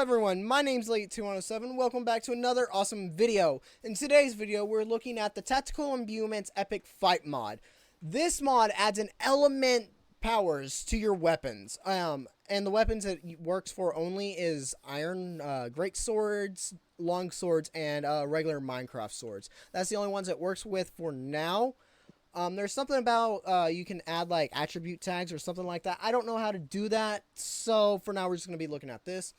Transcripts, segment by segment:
everyone, my name's Late2107. Welcome back to another awesome video. In today's video, we're looking at the Tactical Imbuements Epic Fight mod. This mod adds an element powers to your weapons. And the weapons it works for only is iron, great swords, long swords, and regular Minecraft swords. That's the only ones it works with for now. There's something about you can add like attribute tags or something like that. I don't know how to do that, so for now we're just going to be looking at this.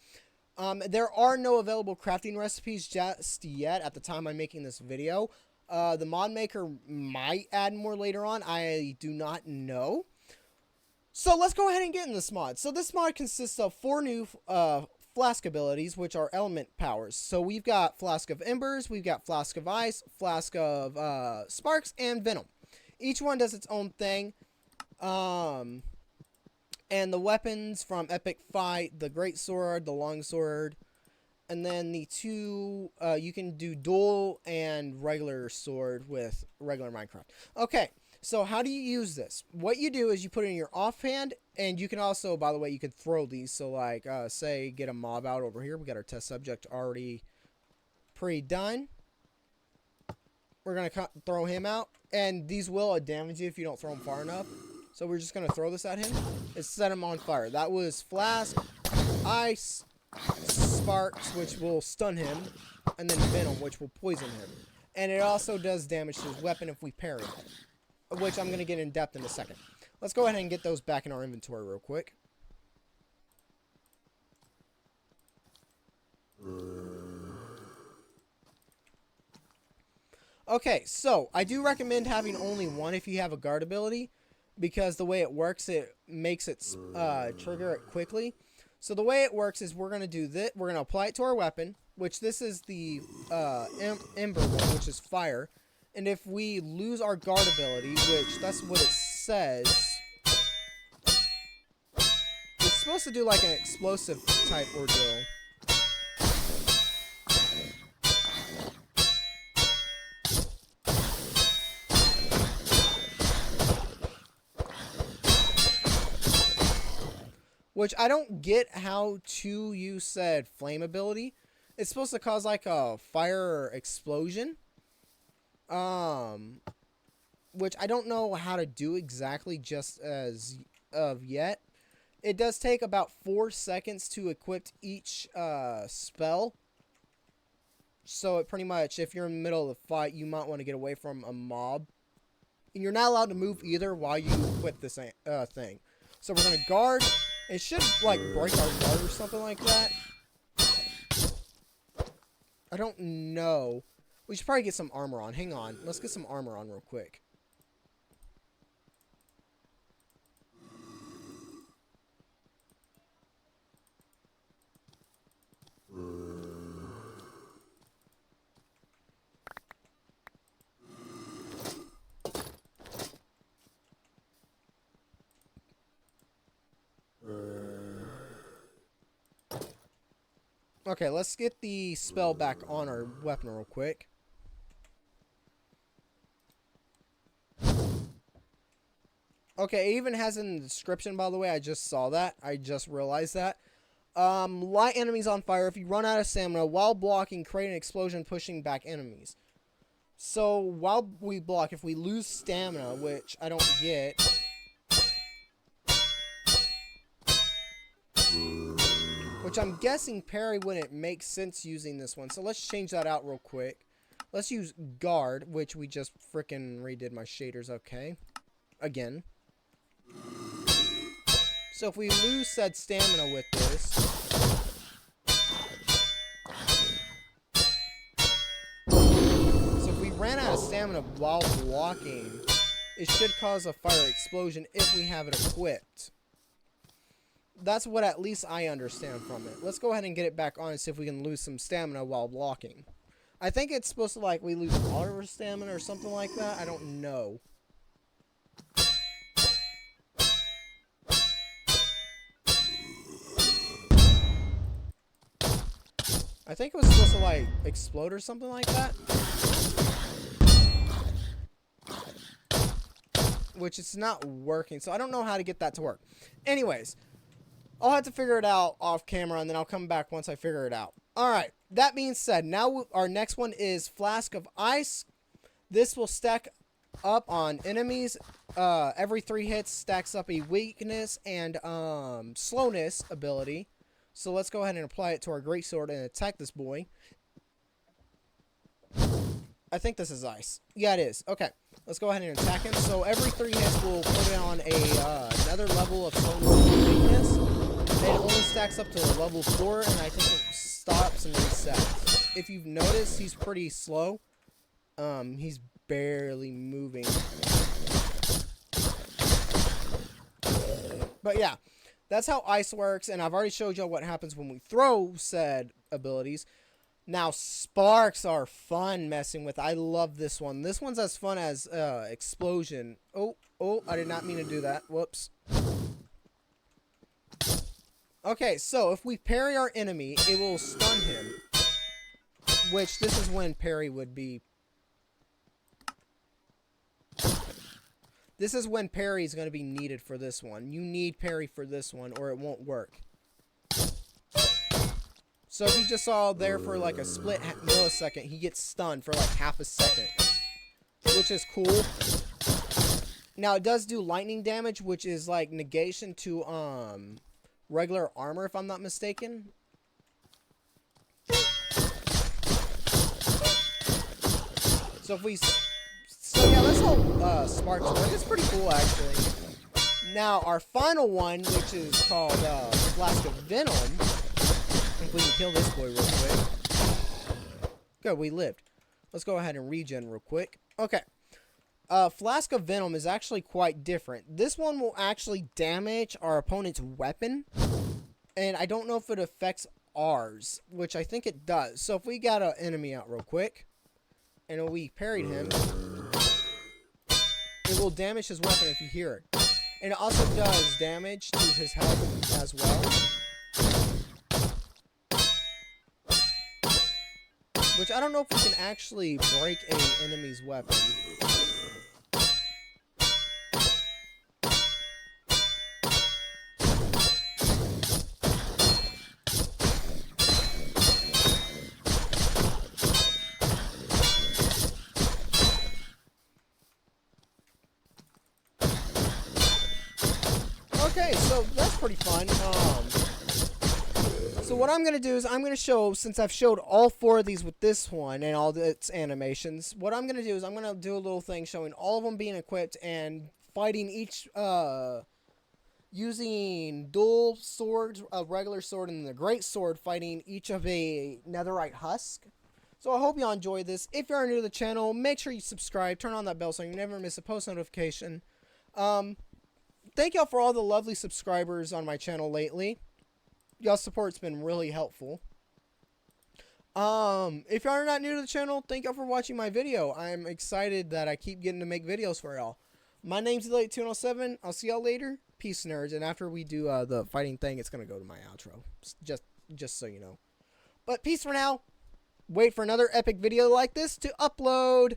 There are no available crafting recipes just yet at the time I'm making this video. The mod maker might add more later on. I do not know. So let's go ahead and get in this mod. So this mod consists of 4 new flask abilities, which are element powers. So we've got Flask of Embers, we've got Flask of Ice, Flask of Sparks, and Venom. Each one does its own thing. And the weapons from Epic Fight, the Great Sword, the Long Sword, and then the two, you can do dual and regular sword with regular Minecraft. Okay, so how do you use this? What you do is you put it in your offhand, and you can also, by the way, you could throw these. So like, say, get a mob out over here. We got our test subject already pre-done. We're going to throw him out, and these will damage you if you don't throw them far enough. So we're just going to throw this at him and set him on fire. That was Flask, Ice, Sparks, which will stun him, and then Venom, which will poison him. And it also does damage to his weapon if we parry it, which I'm going to get in depth in a second. Let's go ahead and get those back in our inventory real quick. Okay, so I do recommend having only one if you have a guard ability, because the way it works, it makes it trigger it quickly. So the way it works is we're going to do this. We're going to apply it to our weapon, which this is the Ember one, which is fire. And if we lose our guard ability, which that's what it says, it's supposed to do like an explosive type ordeal. Which I don't get how to use said flame ability. It's supposed to cause like a fire explosion. Which I don't know how to do exactly just as of yet. It does take about 4 seconds to equip each spell. So it pretty much, if you're in the middle of the fight, you might want to get away from a mob. And you're not allowed to move either while you equip this thing. So we're going to guard. It should, like, break our guard or something like that. I don't know. We should probably get some armor on. Hang on. Let's get some armor on real quick. Okay, let's get the spell back on our weapon real quick. Okay, it even has in the description, by the way. I just saw that. I just realized that. Light enemies on fire. If you run out of stamina while blocking, create an explosion pushing back enemies. So, while we block, if we lose stamina, which I don't get... Which I'm guessing parry wouldn't make sense using this one. So let's change that out real quick. Let's use guard, which we just frickin' redid my shaders. Okay. Again. So if we lose said stamina with this. So if we ran out of stamina while blocking, it should cause a fire explosion if we have it equipped. That's what at least I understand from it. Let's go ahead and get it back on and see if we can lose some stamina while blocking. I think it's supposed to, like, we lose all of our stamina or something like that. I don't know. I think it was supposed to, like, explode or something like that. Which it's not working, so I don't know how to get that to work. Anyways. I'll have to figure it out off camera, and then I'll come back once I figure it out. Alright, that being said, now our next one is Flask of Ice. This will stack up on enemies. Every 3 hits stacks up a weakness and slowness ability. So let's go ahead and apply it to our greatsword and attack this boy. I think this is ice. Yeah, it is. Okay, let's go ahead and attack him. So every 3 hits will put it on another level of slowness and weakness. It only stacks up to level 4, and I think it stops and resets. If you've noticed, he's pretty slow. He's barely moving. But yeah, that's how ice works, and I've already showed y'all what happens when we throw said abilities. Now, sparks are fun messing with. I love this one. This one's as fun as explosion. Oh, I did not mean to do that. Whoops. Okay, so if we parry our enemy, it will stun him. Which, this is when parry would be. This is when parry is going to be needed for this one. You need parry for this one, or it won't work. So if you just saw there for like a split millisecond, he gets stunned for like half a second. Which is cool. Now, it does do lightning damage, which is like negation to regular armor, if I'm not mistaken. So if we... So yeah, that's how sparks work. It's pretty cool, actually. Now, our final one, which is called Flask of Venom. If we can kill this boy real quick. Good, we lived. Let's go ahead and regen real quick. Okay. Flask of Venom is actually quite different. This one will actually damage our opponent's weapon. And I don't know if it affects ours, which I think it does. So if we got an enemy out real quick, and we parried him, it will damage his weapon if you hear it. And it also does damage to his health as well. Which I don't know if we can actually break an enemy's weapon. Okay, so that's pretty fun. So what I'm going to do is I'm going to show, since I've showed all 4 of these with this one and all its animations, what I'm going to do is I'm going to do a little thing showing all of them being equipped and fighting each, using dual swords, a regular sword and the great sword, fighting each of a netherite husk. So I hope y'all enjoy this. If you're new to the channel, make sure you subscribe, turn on that bell so you never miss a post notification. Thank y'all for all the lovely subscribers on my channel lately. Y'all's support's been really helpful. If y'all are not new to the channel, thank y'all for watching my video. I'm excited that I keep getting to make videos for y'all. My name's Late207. I'll see y'all later. Peace, nerds. And after we do the fighting thing, it's gonna go to my outro. Just so you know. But peace for now. Wait for another epic video like this to upload.